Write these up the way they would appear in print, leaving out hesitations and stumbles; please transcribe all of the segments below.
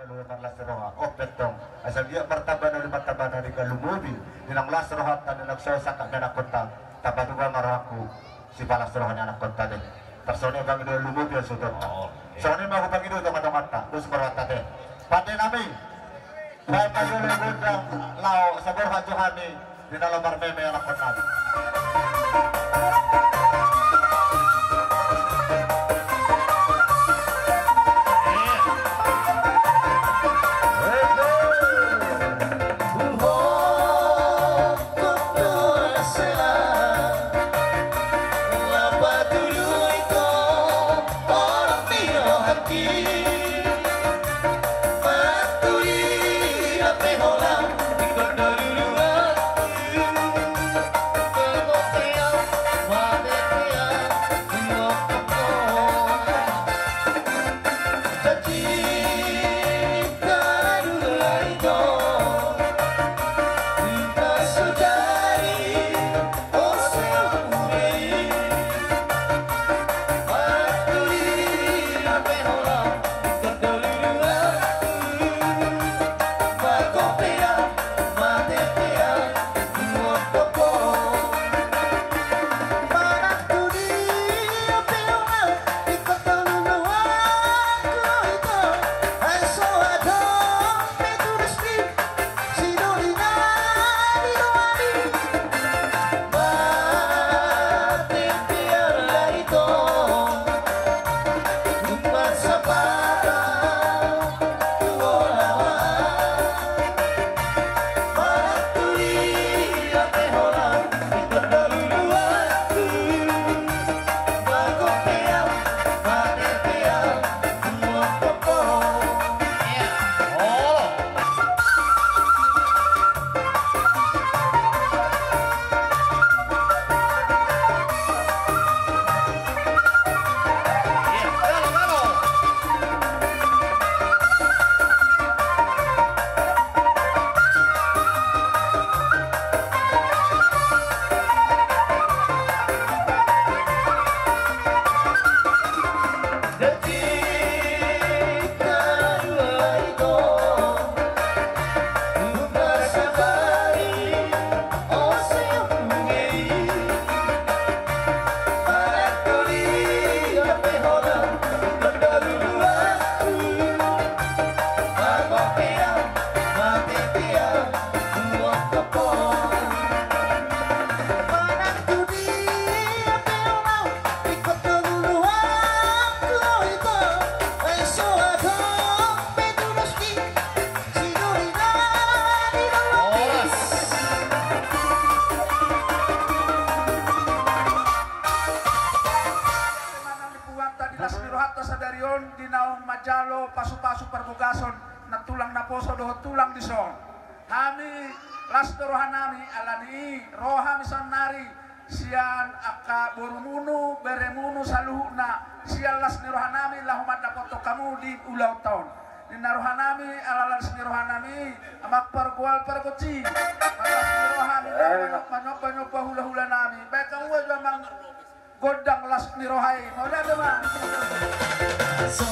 Peluang lasroha, opetong. Asal dia martabana di martabana di kalumubi. Dinang lasroha tadi nagsosa kag anak kota. Tapatuga maraku si palasroha ni anak kota din. Personel kami do lumubi ang sudot. Soalnya mau pangido itu mata-mata. Terus marwata din. Pati nami. Baik kayo legundang lao sa Borja Johani di nalamar meme anak kota. Majalo pasu-pasu perbugason na tulang na poso doho tulang di son. Kami las rohanami alani roham sanari sian aka borumunu beremunu saluhna sian las rohanami lahumat dapoto kamu di ulau tahun. Di narohanami alalas rohanami amak perkual perkuci. Alas rohami manyoba hula-hula nami. Baik kamu memang godang las rohai. Mau lihat teman. Si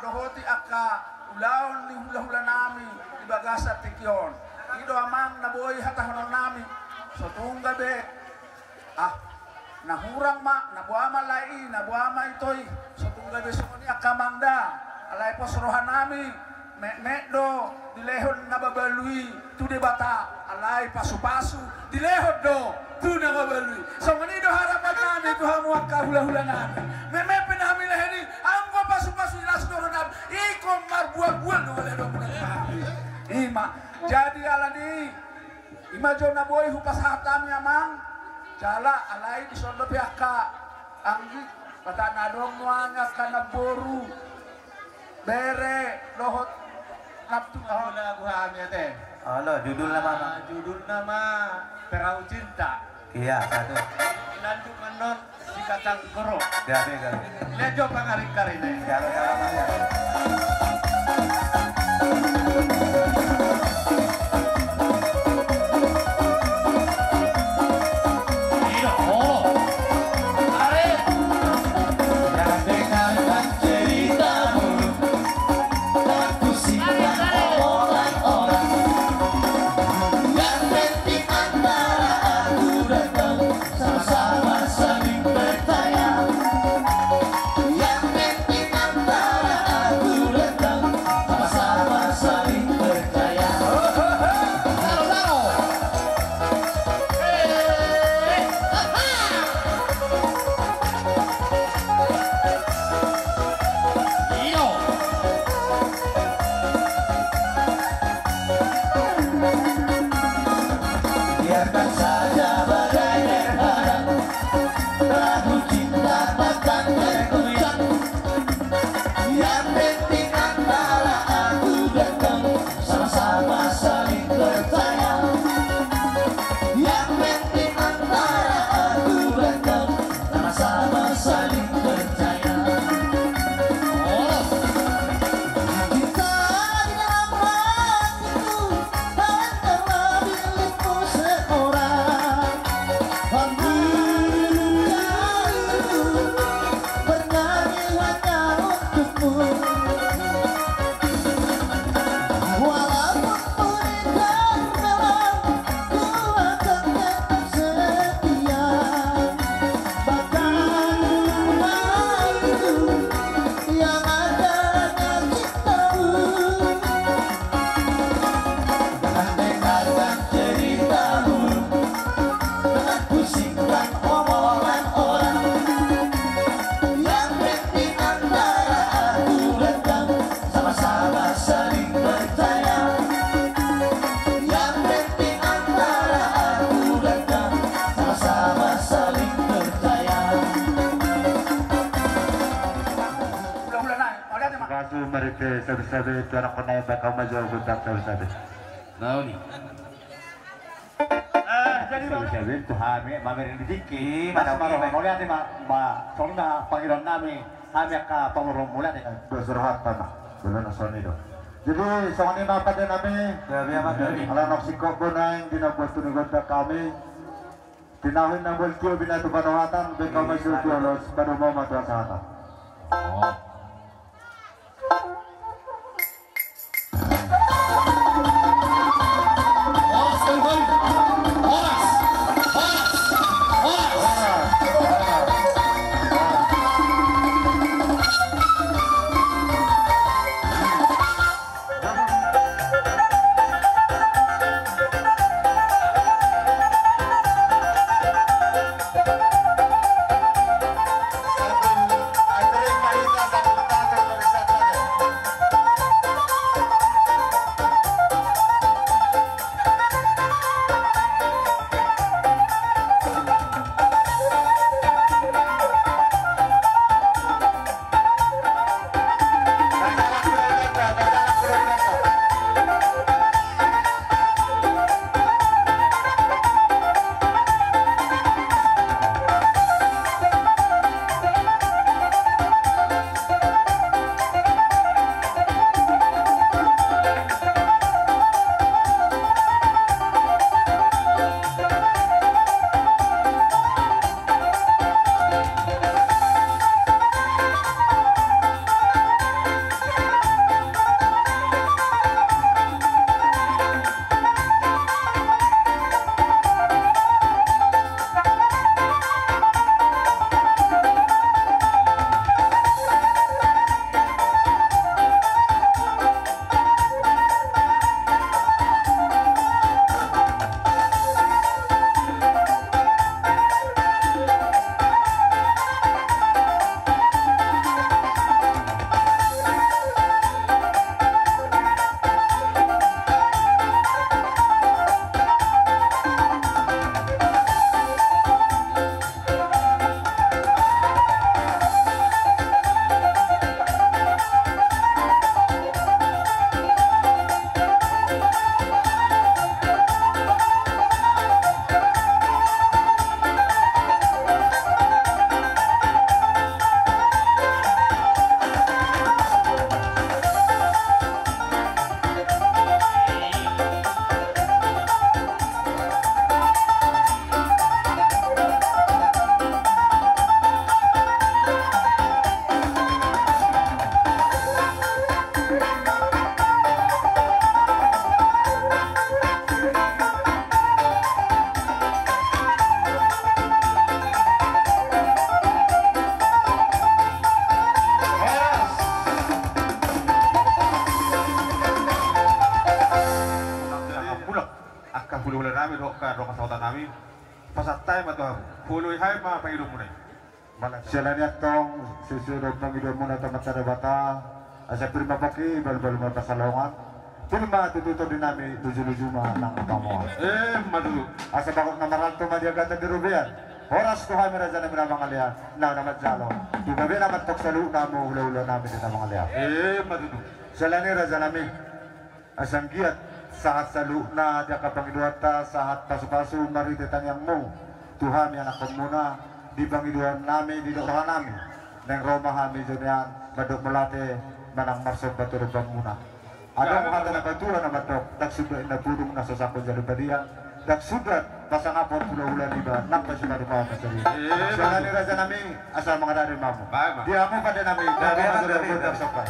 dohoti aka ulaon ni hula-hula nami di bagasa tikyon. Ido amang naboy hatahonon nami. So tungga be. Nahurang ma, nabuama lai, nabuama itoy. So tungga be sumuni akamangda. Alay po suruhan nami. Mek do dilehon nababalui tu de bata. Alay pasu-pasu dilehon do tu nababalui. So mani do harapan nami tu hamuak hula-hula nami. Memepe nami leheni anggo pasu-pasu jelas do nami. Iko marbuah-buah do lehdo nami. Ima jadi alani ima jo naboy hupas hatam amang. Jala alay di sondo piaka anggi kata nadong nuanga kana boru bere lohot naptu lagu kami teh. Halo, judul nama. Judul nama Perahu Cinta. Iya, satu. Lanjut menon si kacang kerok. Gabe, gabe. Lejo pangaring karine. Gabe, gabe. sabi-sabi itu anak penaya bakal maju budak sabi-sabi. Nauni. Jadi sabi-sabi itu kami mamerin diki, mana marong mulia ni ma soalnya panggilan nami kami ka pangurong mulia ni bersurhat tanah. Belum nasoni do. Jadi soalnya apa dia nami? Gabe apa gabe? Ala nak sikok kunang dinabuat tunigota kami. Tinahin ng bulkyo binatu panawatan bekal maju tulos pada mau madrasah. Oh. Antara pasatay mato puluy hay ma pangidom mo na. Sila niya tong susunod ng idol muna ito matadabata. Asa pirma paki, bal-bal mga pasalongan. Pirma tututo din namin tujulo-juma ng pamuha. Madulu. Asa bakit na maranto madiagatan di Rubian. Horas ko kami na dyan namin ang mga liyan. Na naman jalo. Tugabi naman tok sa luo na mo ula-ula namin din ang mga liyan. Madulu. Sila ni Raja namin. Asang giat sahat sa luo na dia kapangiduata sahat pasu-pasu marititan yang mo. Tuhan yang akan muna. Di pangiduan namin, di dorahan namin. Neng Roma kami dyan yan. Madok melate manang marsog baturubang muna. Ada kata na baturan na matok. Dagsudra na pudong na sasakon dyan pa diyan. Dagsudra pasang apot pula-ula di ba. Nakpa siya marumaw na sa riyan. Sila ni Raja namin asal mga dari mamu. Di amo pa din namin. Dari madura po dagsapay.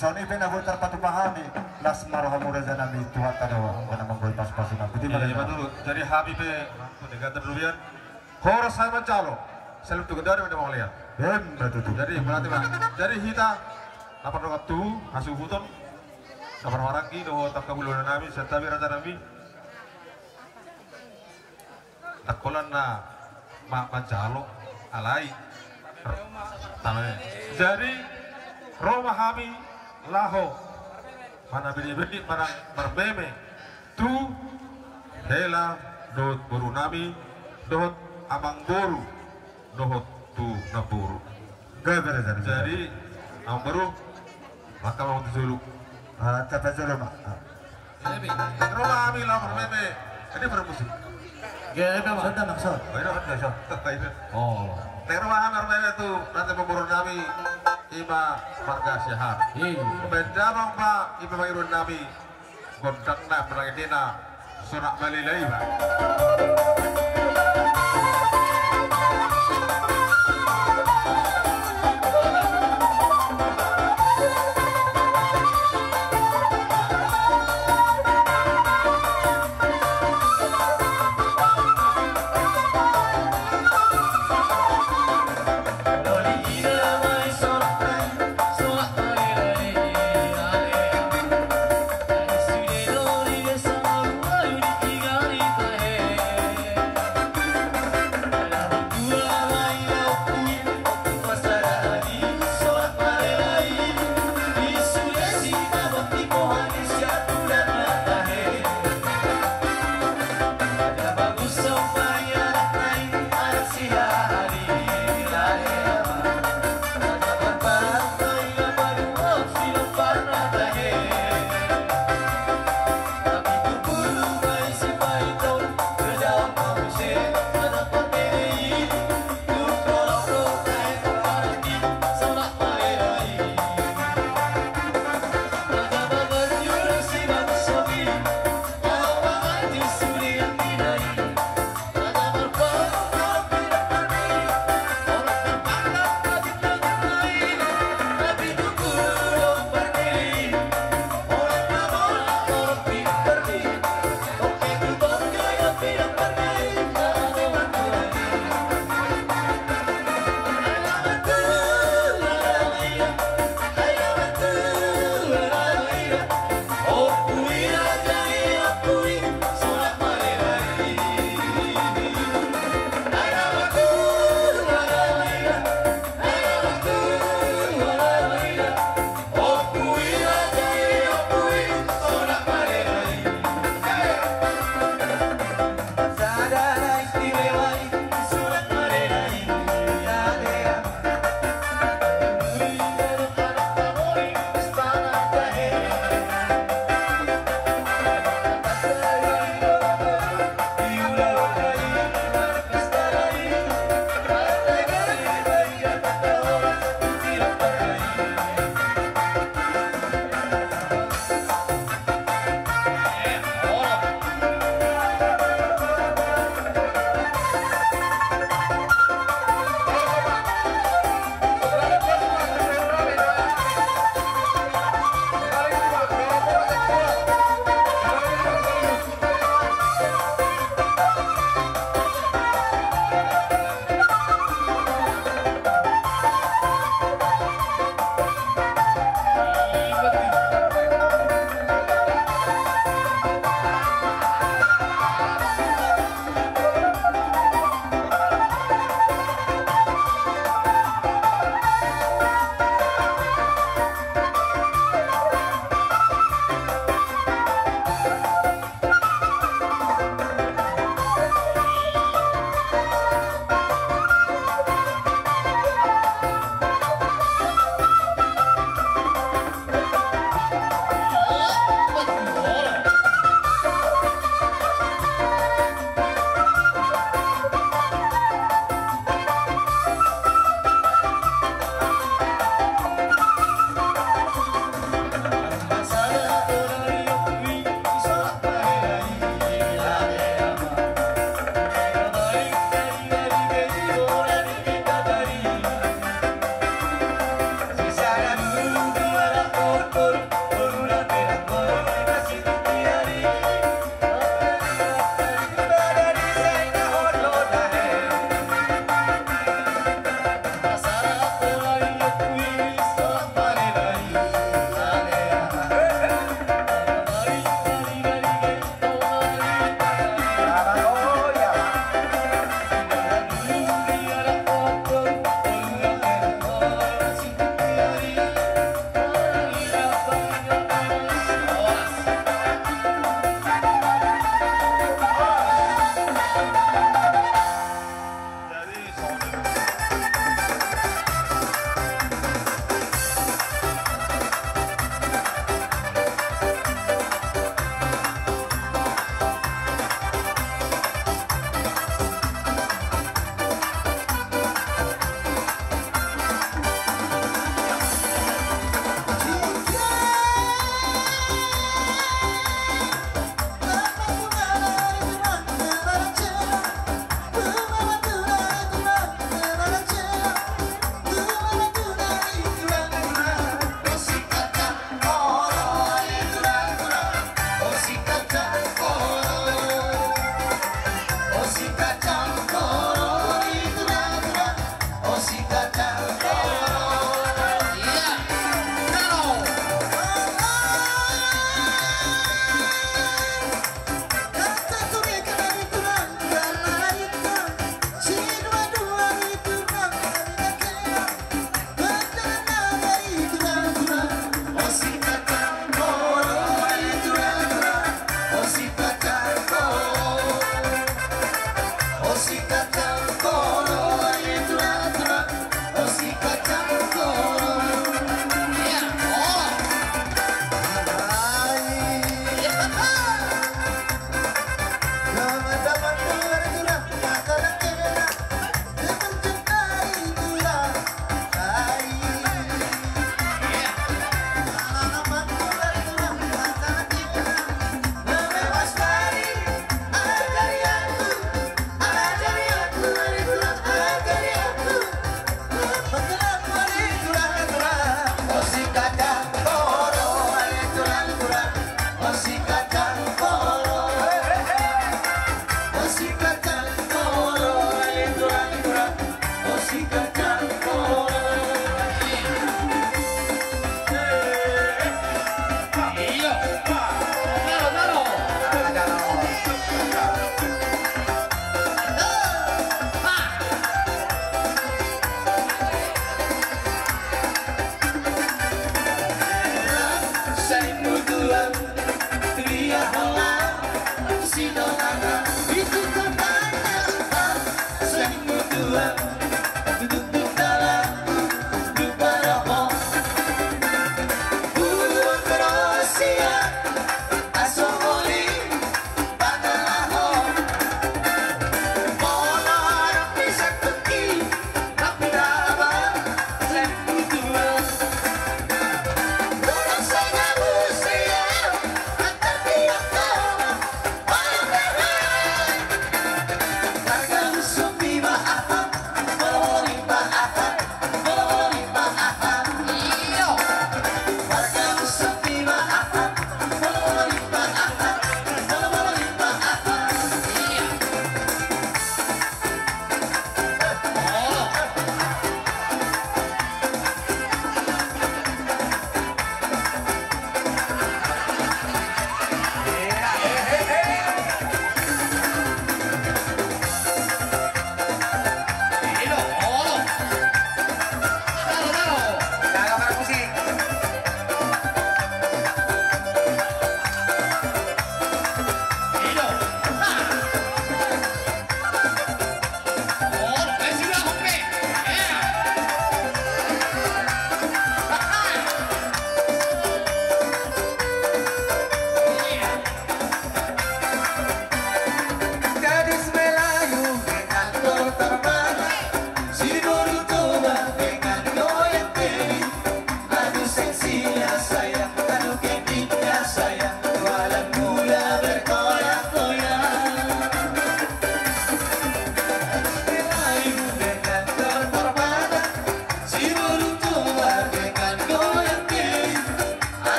Sani pinabutar patupahami las marhamura janami tuhat tadawa wana manggoy pas-pasuna budi Iya dulu dari Habib negara Rubian horas saya mencalo selalu tuh dari mana mau lihat betul dari berarti dari hita lapar waktu hasil hutan kabar warangi do tak kabulunan nabi serta raja nabi takolan na mencalo alai tanahnya jadi Roma kami laho mana bini-bini mana berbeme tu hela dot buru nami dot amang boru dot tu naburu jadi amang boru maka mau dulu tata jolo mak Roma kami laho berbeme ini bermusik Gaya apa maksudnya maksud? ini kan biasa Oh. Terwahan berbeme tu nanti pemburu nami Ima marga sehat. Benda bang pak, ibu mengirun nabi. Gondang nak perang dina, sunak balilai pak.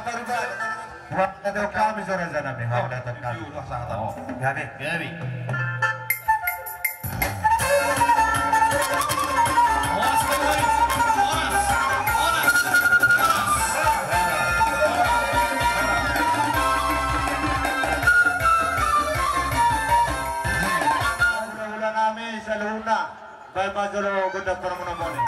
Parubal. Wah, ada kami suara sana nih. Wah, datang kami. Gabi. Gabi. Baik majolo gudak permonomoni.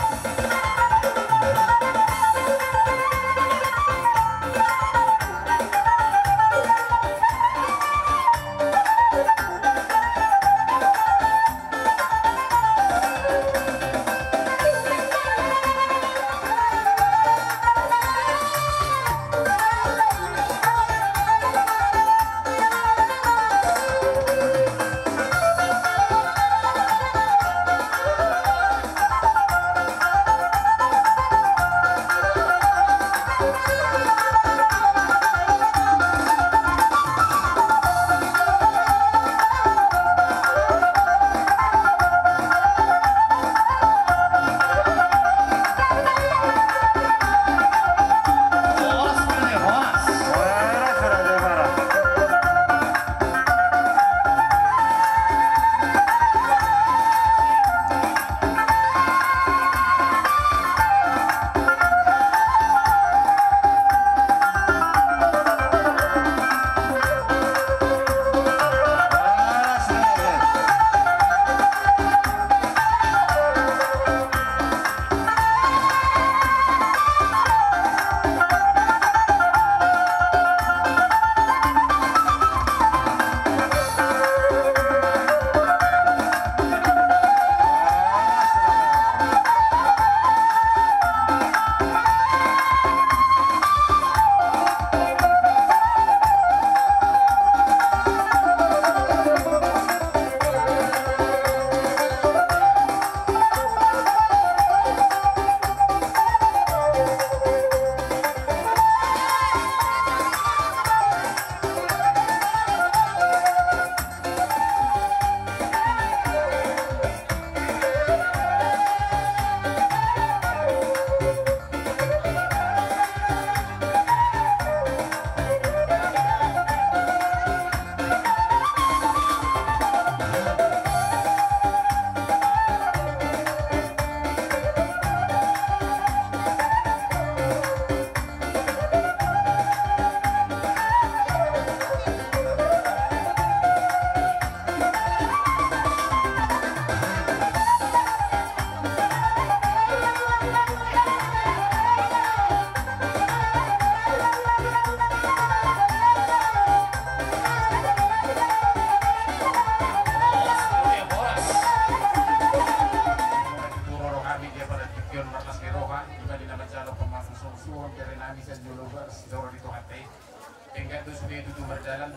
berjalan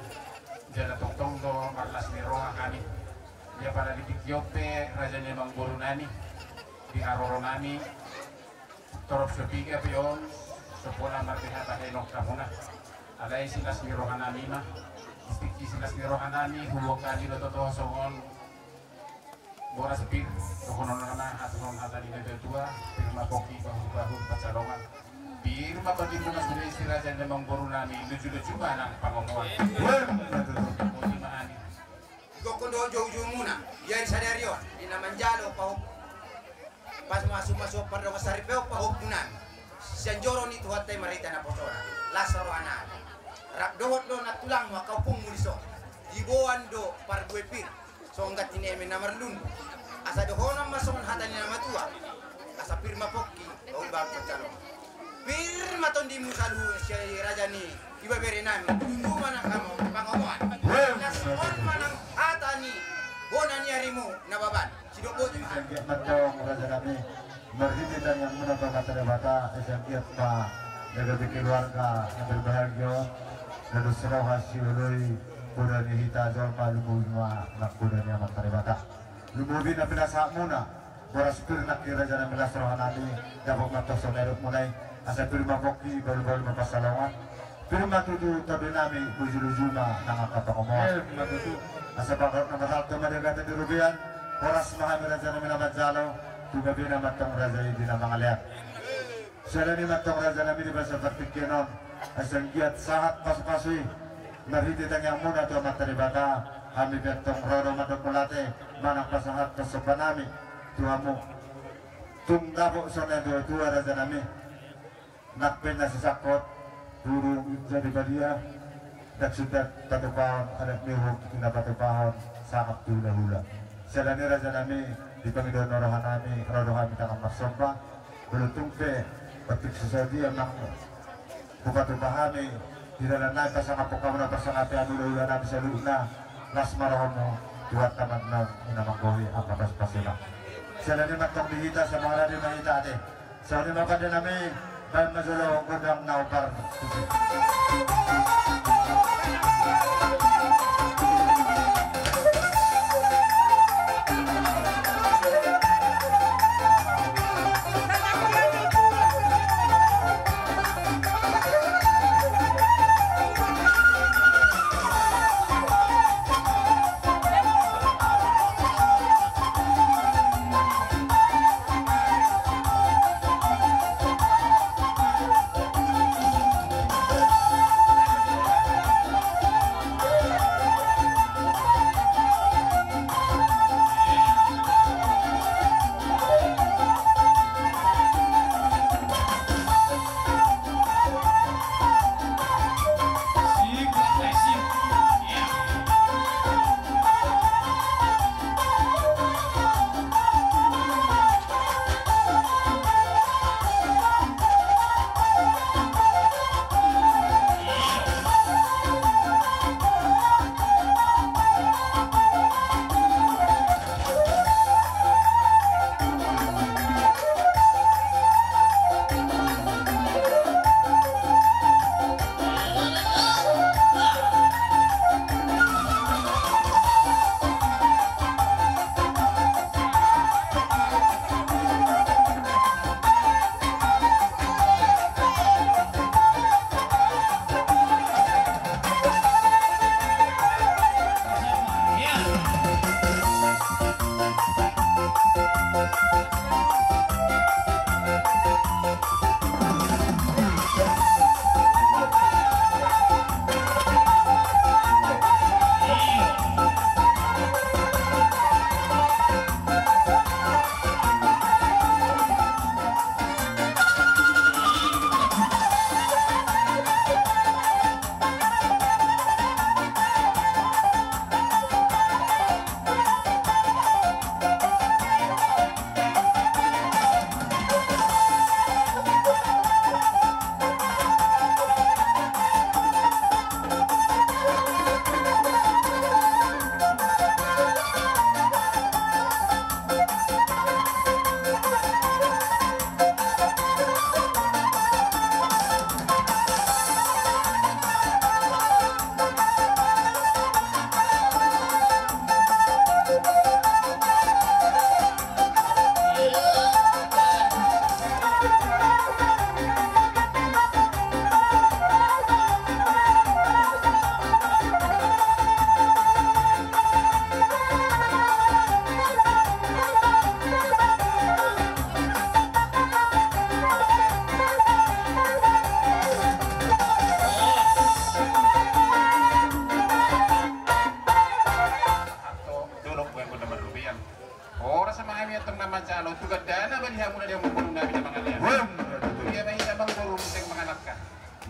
jalan tong do marlas ni roha kami dia pada di Kyope raja Nemang Borunani di Aroronani torop sepiga pion sepona martiha tahenok kamuna alai silas ni roha nami mah istiki silas ni roha nami huwo kali do toto songon bora sepir tokonon nana atron hata di negeri tua firma koki bahu pacalongan birma pati bunga sudah istirahat dan memang Borunani lucu-lucu mana pangomongan Gokondo jauh-jauh muna yang sadario di naman jalo pahop pas masuk pada kasari peo pahop kunan sanjoro ni tuhatai marita na posora lasaro anak rak dohot do na tulang wa kaupung muliso diboan do par gue pir so enggak tineme na marlun asa dohona masongan hatani na matua asa pirma pokki o ba pacalo pirma ton di musalu si raja ni iba bere nami tunggu mana kamu pangomongan nason manang hatani bona ni harimu na baban sidopo di mah matong raja nami berhenti dan yang menambah terbata esangkiat pa negeri keluarga yang berbahagia dan serau hasil dari kuda ni hita jol pa lumuma nak kuda ni amat terbata lumubi na pinasak muna boras pir nak raja nami lasrohan nami dapat matok somerut mulai asa pirma poki baru-baru mapasalawat pirma tutu tabi nami bujulujuma nangakapakomoa asa bakal namasal tumadagatan di rubian boras mahami raja nami namadzalo tugabi na matong raja di namangaliat sila ni matong raja nami di basa vertikinon asal giat sahat pas-pasui nariti tanyang muna tu materi bata kami betong rodo madokulate manang pasahat kesopanami tuamu tungdabo sona dua raja nami nakpen na sisakot burung jadi badia dak sudah tatupahon anak mihuk tinapatupahon sakap hula-hula selani raja nami di pangidon norohan nami rodohan tangan marsompa belutung pe petik sesadi emang buka tupahami di dalam naik pasang apokah na pasang api hula-hula nami seluna las marohomo dua taman na inamanggohi apa pas-pasina selani matong dihita sa mga radio mahita ate selani makada nami bayan mazulo gudang naupar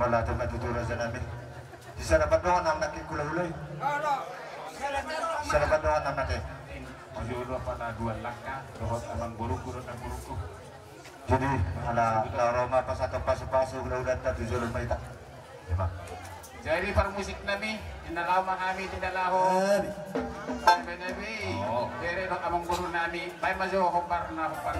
Malatong natutunan sa namin. Di sa dapat doon ang nakikula-hulay. Sa dapat doon ang natin. Masyuro pa na duwan laka, dohot amang buruk-buruk na buruku. Jadi, ala Roma pa sa itong paso-paso, laulat na tujulong may ita. Diba? Jadi permusik nabi, inalaw kami tinalaho. Nabi nabi, dari dok amang buruk nabi, may majo hopar na hopar.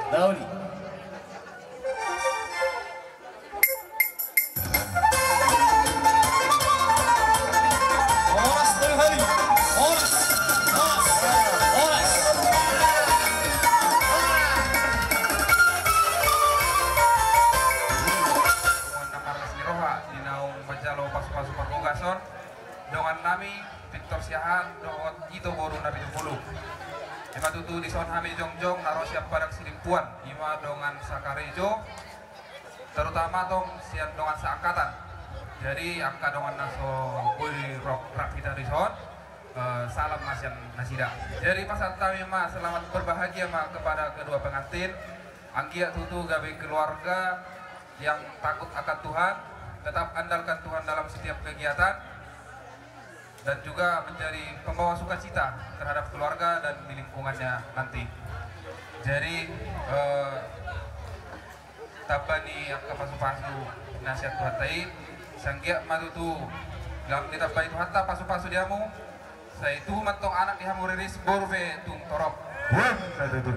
Dauni. Oras ng hari. Oras. Oras. Oras. Dinaung Pajalo pas-pas perlugason dengan nami Victor Siahan doon Gito Boru Nabi Jumulu. Ima tutu di son hami jongjong naro siap padak silimpuan ima dongan sakarejo terutama tong sian dongan seangkatan. Jadi angka dongan naso kuli rock kita di son salam masian nasida. Jadi pasal kami ma selamat berbahagia ma kepada kedua pengantin. Anggia tutu gawe keluarga yang takut akan Tuhan, tetap andalkan Tuhan dalam setiap kegiatan dan juga menjadi pembawa sukacita terhadap keluarga dan di lingkungannya nanti. Jadi tabani angka pasu-pasu nasihat Tuhan tai sanggia matutu Lam kita baik hatta pasu-pasu diamu. Saya itu matong anak dihamu riris borbe tung torok. Saya itu.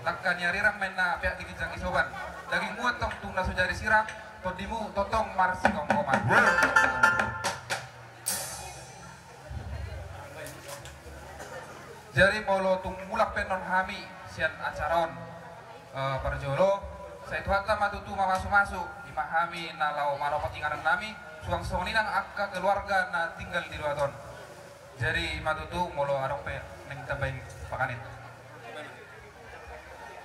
Takkan nyarirang main na pihak dikijang isoban. Daging muat tong tung nasu jari sirang. Todimu totong marsi kongkoman. Jari molo tung mulak penon hami sian acaron perjolo. Saya itu hatta matutu masuk-masuk. Imahami nalau marokot inganan nami. Suang-suang nang akka keluarga na tinggal di Luaton. Jadi matutu molo arope neng tambahin pakanin.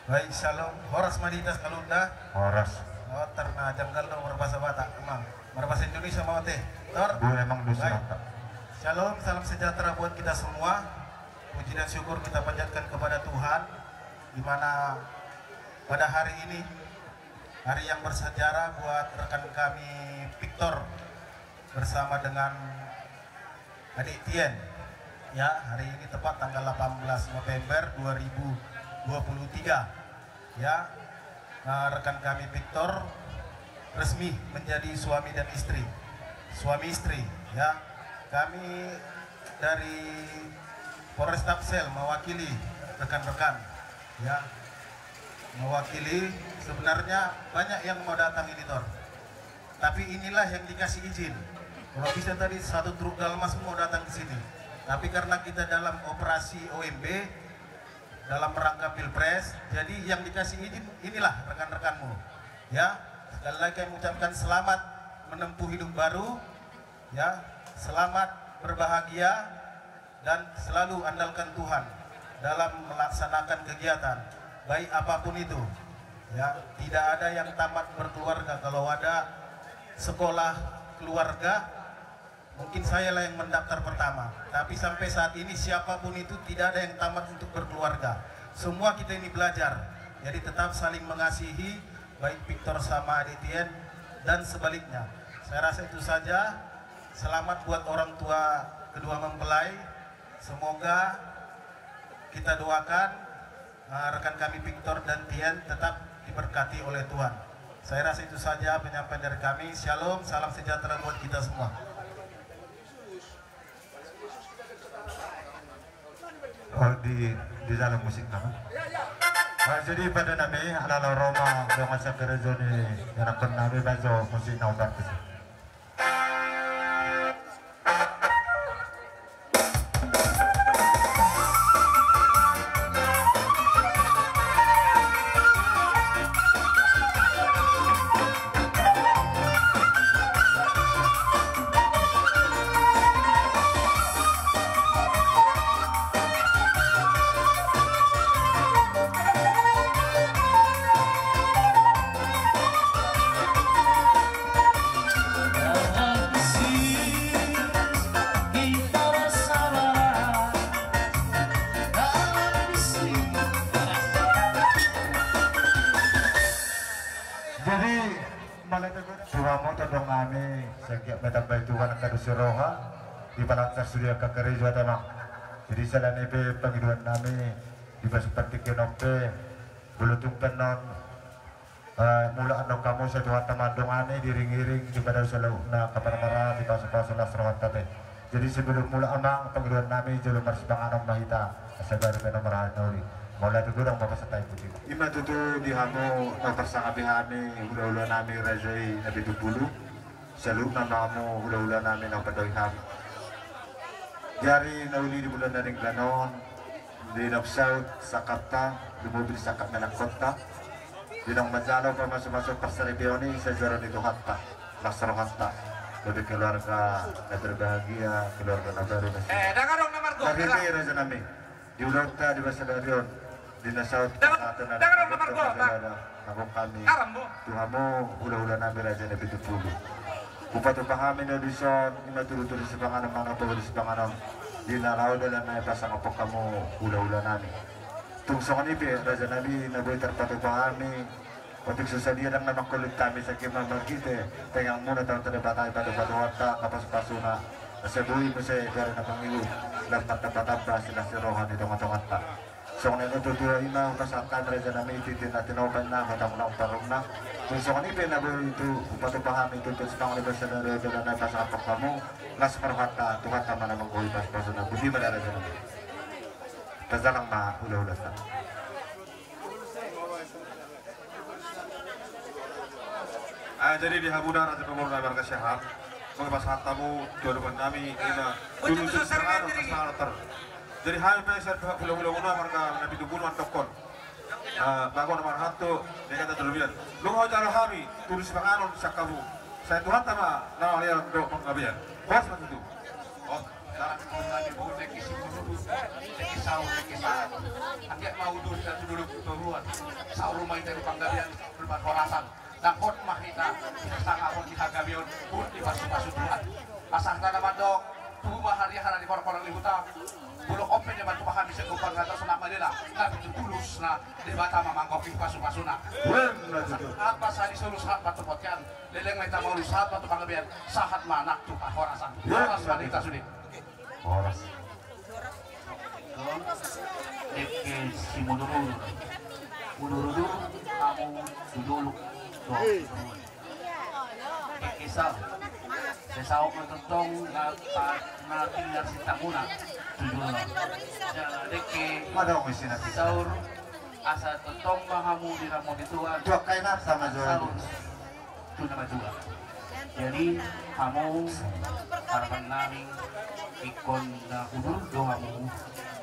Baik, shalom. Horas Maditas Kalunda. Horas. Oh, terna janggal dong berbahasa Batak, emang. Berbahasa Indonesia mau teh. Tor. Bu emang dusun. Baik. Shalom, salam sejahtera buat kita semua. Puji dan syukur kita panjatkan kepada Tuhan, di mana pada hari ini, hari yang bersejarah buat rekan kami Victor bersama dengan adik Tien. Ya, hari ini tepat tanggal 18 November 2023. Ya, rekan kami Victor resmi menjadi suami dan istri. Suami istri, ya. Kami dari Polres Tapsel mewakili rekan-rekan, ya. Mewakili, sebenarnya banyak yang mau datang ini, Tor. Tapi inilah yang dikasih izin. Kalau bisa tadi satu truk dalmas mau datang ke sini. Tapi karena kita dalam operasi OMB, dalam rangka Pilpres, jadi yang dikasih izin inilah rekan-rekanmu. Ya, sekali lagi kami mengucapkan selamat menempuh hidup baru, ya, selamat berbahagia dan selalu andalkan Tuhan dalam melaksanakan kegiatan, baik apapun itu. Ya, tidak ada yang tamat berkeluarga. Kalau ada sekolah keluarga, mungkin saya lah yang mendaftar pertama. Tapi sampai saat ini siapapun itu tidak ada yang tamat untuk berkeluarga. Semua kita ini belajar. Jadi tetap saling mengasihi, baik Victor sama Aditien dan sebaliknya. Saya rasa itu saja. Selamat buat orang tua kedua mempelai. Semoga kita doakan rekan kami Victor dan Tien tetap diberkati oleh Tuhan. Saya rasa itu saja penyampaian dari kami. Shalom, salam sejahtera buat kita semua. Oh, di dalam musik nama. Jadi pada nami ala Roma dengan sekerejo ni yang akan nami bazo musik na ubat. Suroha di Palangsa Surya Kakerejo tanah. Jadi selain itu penghidupan kami di seperti kenompe bulutung penon mula andong kamu sejuan temandongane diring-iring di pada selauna kapan-kapan di kawasan Nasrohat tadi. Jadi sebelum mula amang penghidupan kami jalur marsibang anong mahita sebar penon marahan nauri. Mula itu kurang bapak setai putih. Ima tutu di hamu mempersangabihani ula-ula nami rajai nabi dubulu. Selalu namamu ula-ula namin ang padoyham. Jari nauli di bulan na rin Glanon, di Nag-South sa Kapta, lumubili sa Kota. Di nang Manzano pa masuk-masuk pa sa Ribeoni, sa Jaro nito Hatta, Lasro Hatta. Lebih keluarga na berbahagia, keluarga na baru na siya. Dengarong nomor ko. Nagpipira sa namin. Di Ulota, di Basadarion, di Nag-South, Dengarong nomor ko. Nagong kami, Aram mo. Tuhan mo, ula-ula namin raja na bitupulo. Upatu pahamin audition, imaturo-turo sa panganom mga pawali sa panganom. Di naraw nila na ipasang po kamo ula-ula namin. Tungso kanipi, raja namin, nabuhay tarpato pahami. Untuk susadia lang na makulit kami sa kima magkite. Tengang muna taon tayo batay padu-paduwata, kapas-paso na. Sa buhay mo sa gara na pangilu. Lahat na sila si Rohan itong atongat pa. So kung natutuwa ima, kasatan raja namin, titin na tinopan na, matang na parong na. Tusok ni pinabo itu patupahami itu sedang oleh bahasa dari jalan bahasa apa kamu las perhata Tuhan mana menggoi pas pasuna budi madara jalan. Terjalang mah ulah-ulah san. Jadi di Habudan Raja Pemurna Marga Syahab mengepas hatamu jodohan kami ina dulu sekarang kesalahan. Jadi hal pesan pulau-pulau marga Nabi Tubunuan Tokon. Bangun nomor satu, dia kata terlebih. Lu mau cara kami tulis penganon sakabu. Saya Tuhan sama nama dia untuk pengabian. Bos macam itu. Oh, dalam lagi bukan dekisi dulu, dekisau, dekisau. Agak mau dulu dan dulu turuan. Sau rumah itu panggabian berbat horasan. Dakot makita sangat pun kita gabion pun di pasu-pasu Tuhan. Asal tanah mandok, tuh hari di korang-korang lihutam. Bulok open yang bantu paham bisa kupang kata senama dia lah. Nggak begitu tulus nah di bata mamangkopi pasu-pasuna. Apa sari sulus hat batu potyan. Leleng mereka mau lulus hat batu panggabian. Sahat manak tuh horasan. Horas wanita sudah. Horas. Deke si mundur-mundur. Mundur-mundur kamu duduk. Kisah. Sesau mententong na tinggal si tamuna. Deke Mana orang sini? saur asa tentong mahamu di ramo dituan. Dua kainan sama jual. Itu nama juga. Jadi kamu harapan nami ikon na udur doamu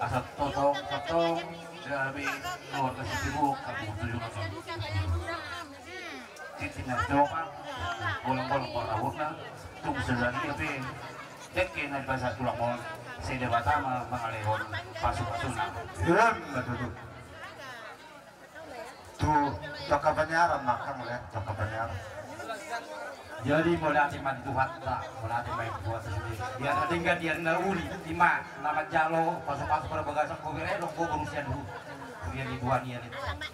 asa totong dari luar ke sibuk kamu tujuh nonton. Titina doa bolong-bolong parawutna tunggu sejadi tapi deke na bahasa tulang mon saya debata mengalihon pasu-pasuna. Diam betul. Tuh tokabanyaran makan ya tokabanyaran. Jadi mulai hati mantuhat tak, mulai hati mantuhat sendiri. Dia tinggal dia nauli lima nama jalo pasu-pasu pada bagasan kau kira dong kau berusia dulu. Dia di dua nih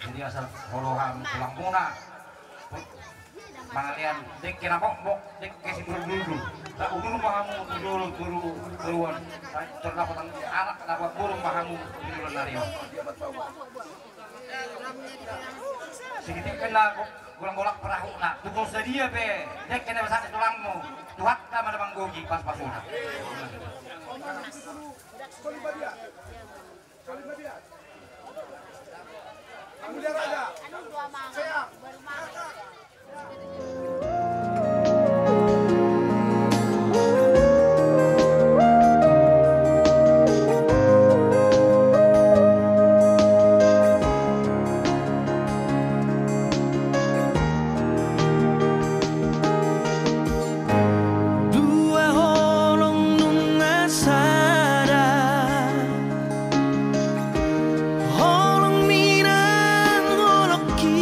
jadi asal holohan tulang muna. Mangalian dek kena bok dek kesi dulu. Tak urung mahamu dulu keluar. Terdapat anak kenapa burung mahamu dulu nario. Segitu kena golak-golak perahu nak. Tukul sedia be. Dek kena besar tulangmu. Tuhat sama ada manggogi pas-pasuna. Kamu dia raja. Saya. Holong minang holok ki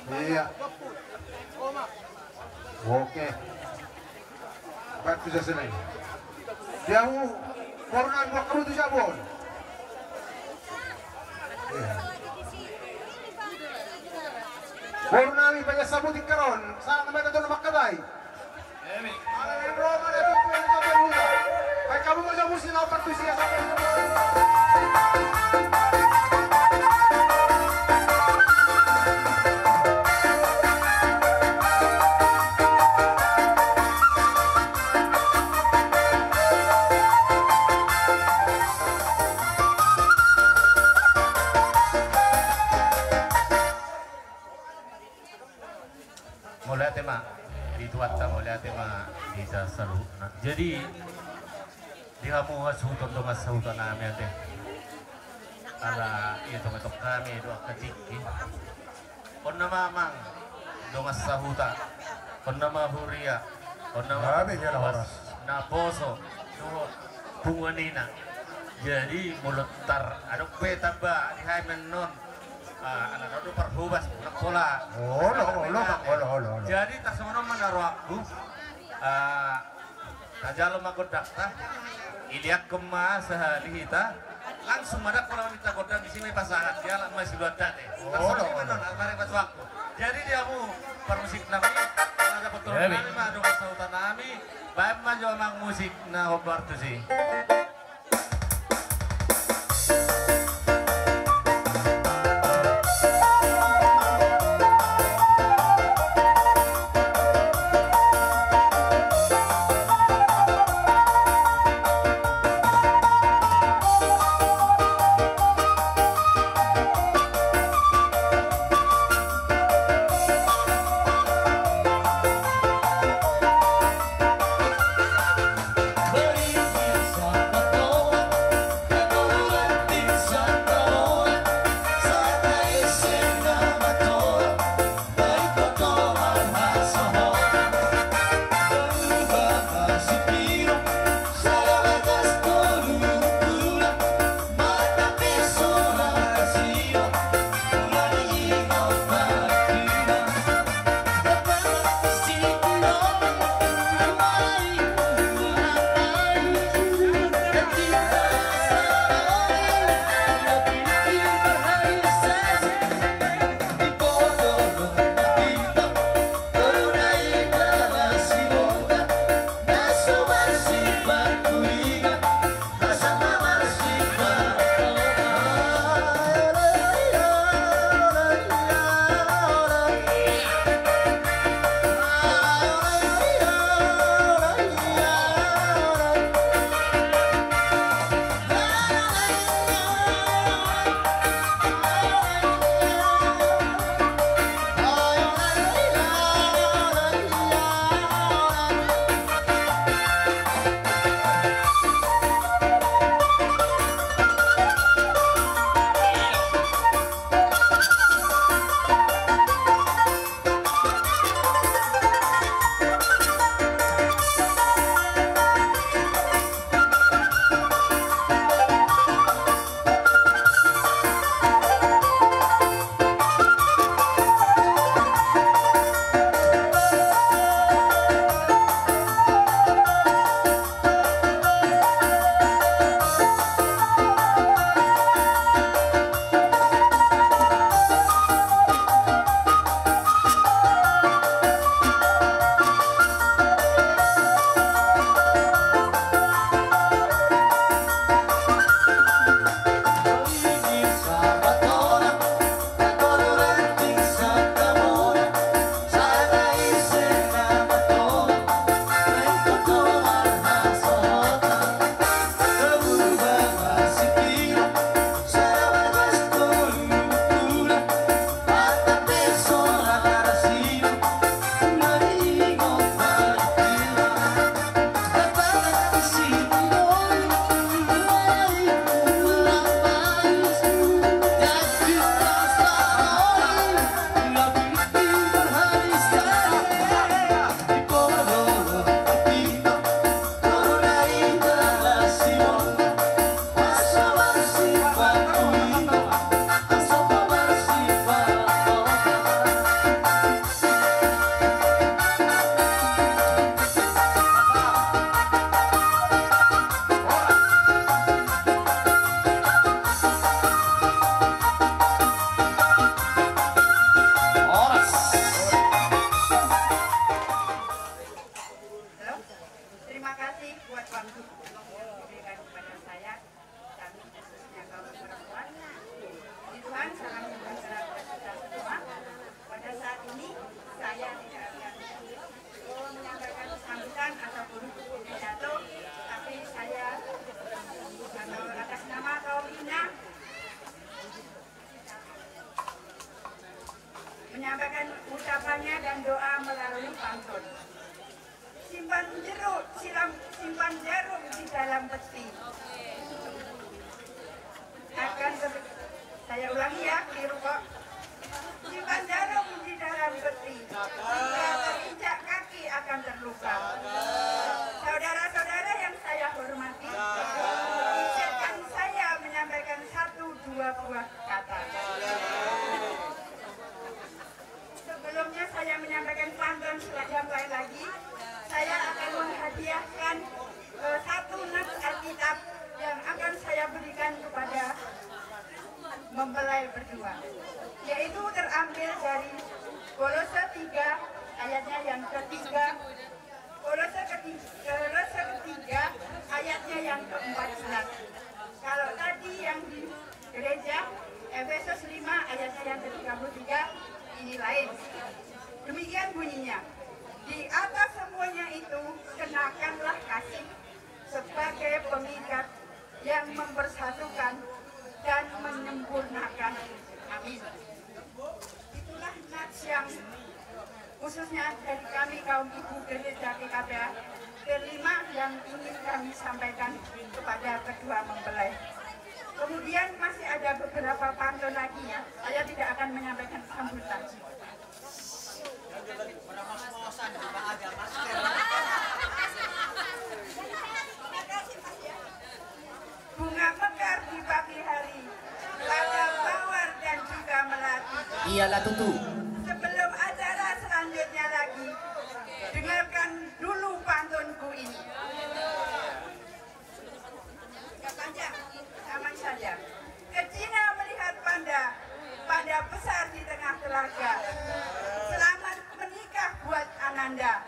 Iya. Oke. Baik sudah selesai. Dia mau korunan waktu itu sabun. Iya. Purnami banyak sabut ikaron. Saan naman ito na makkaday? Emi. Ano yung Roma na ito po yung kapaluda? Ay kamu mo sabut sila parto siya sa akin. Mulai tema dituatta mulai tema kita seru. Nah, jadi dia mau hasuton dong hasuton nami ate. Ala itu metok kami doa keciki. Kon nama mang dong hasahuta. Kon nama huria. Kon nama naposo. Tuh bunganina. Jadi mulut tar aduk peta ba di hai menon. Anak itu perhubas nak pola. Oh. Jadi tak semua menaruh aku. Najalo magodakta. Iliak kemas sehari kita. Langsung ada kalau minta godang di sini pasangan dia masih dua date. Tak semua menon almari pas waktu. Jadi dia mau permusik nami. Ada betul nami madu kesautan nami. Baik maju mang musik na obar tu sih. Beri Terima kasih buat waktu yang diberikan kepada saya, kami khususnya kaum perempuan. Tuhan sangat memberkati kita semua. Pada saat ini saya tidak akan menyampaikan sambutan ataupun pidato, tapi saya atas nama kaum Ina menyampaikan ucapannya dan doa melalui pantun. Simpan jeruk, simpan jarum di dalam peti. Saya ulangi ya, keliru kok. Simpan jarum di dalam peti. Jika terinjak kaki akan terluka. Saudara-saudara yang saya hormati, izinkan saya menyampaikan 1-2 buah kata. Sebelumnya saya menyampaikan pantun yang lain lagi, saya akan menghadiahkan 1 nas Alkitab yang akan saya berikan kepada mempelai berdua, yaitu terambil dari Kolose 3 ayatnya yang ketiga, Kolose ketiga ayatnya yang ke-14. Kalau tadi yang di gereja Efesus 5 ayatnya yang ke-33, ini lain. Demikian bunyinya. Di atas semuanya itu kenakanlah kasih sebagai pengikat yang mempersatukan dan menyempurnakan. Amin. Itulah nats yang khususnya dari kami kaum ibu gereja GKBA kelima yang ingin kami sampaikan kepada kedua mempelai. Kemudian masih ada beberapa pantun lagi ya. Saya tidak akan menyampaikan sambutan. Bunga mekar di pagi hari, pada mawar dan juga melati. Iyalah tutu. Sebelum acara selanjutnya lagi, dengarkan dulu pantunku ini. Gak panjang, aman saja. Kecina melihat panda, panda besar di tengah telaga. Selamat menikah buat Ananda,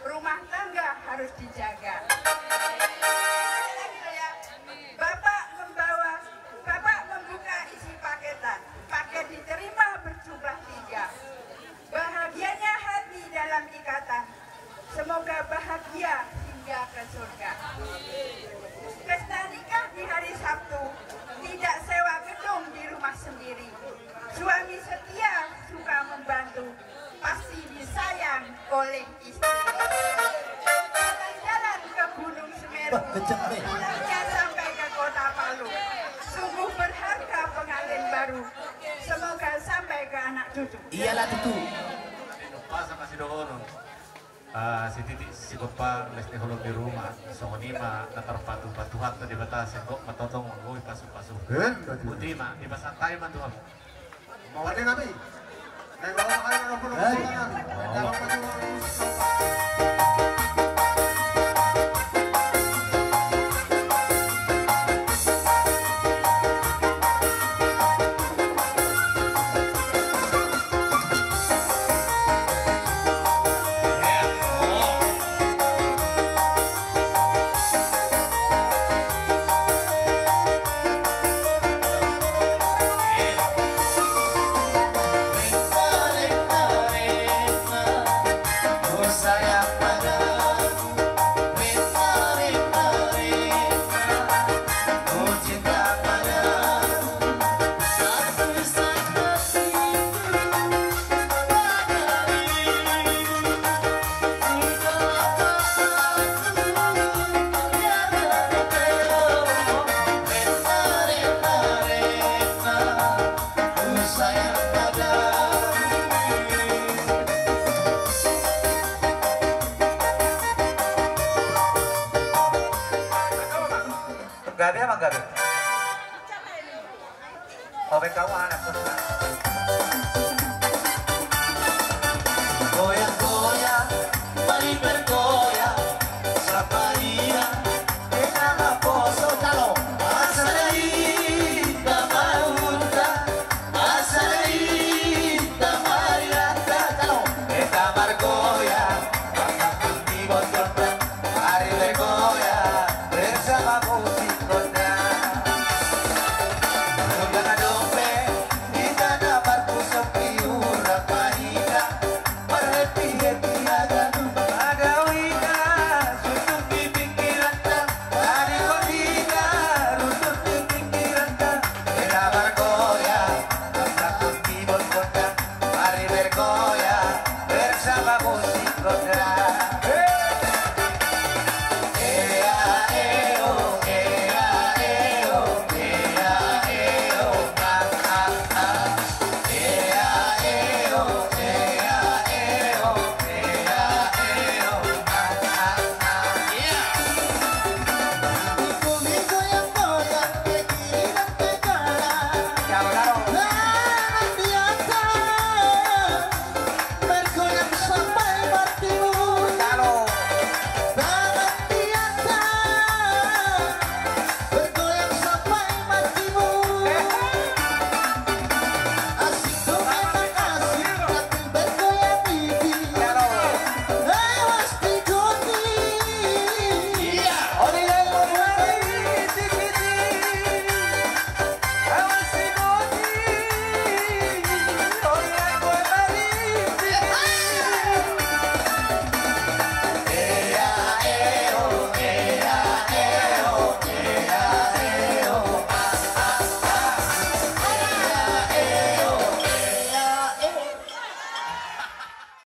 rumah tangga harus dijaga. Bapak membuka isi paketan, paket diterima berjumlah 3. Bahagianya hati dalam ikatan, semoga bahagia hingga ke surga. Pesta nikah di hari Sabtu, tidak sewa gedung di rumah sendiri. Suami setia suka membantu, pasti disayang oleh istri. Jalan-jalan ke Gunung Semeru, pulangnya sampai ke kota Palu. Sungguh berharga pengantin baru, semoga sampai ke anak cucu. Iyalah tutu. Pas sama si Dohono. Si titik si Bapak lesti holong di rumah, songonima natar patu-patuhan tadi batas kok matotong ngoi pasu-pasu. Utima di pasang tayo man Tuhan. Mau ada kami. Nengok kayo na puno Gabi apa gabi? Oh, kamu anak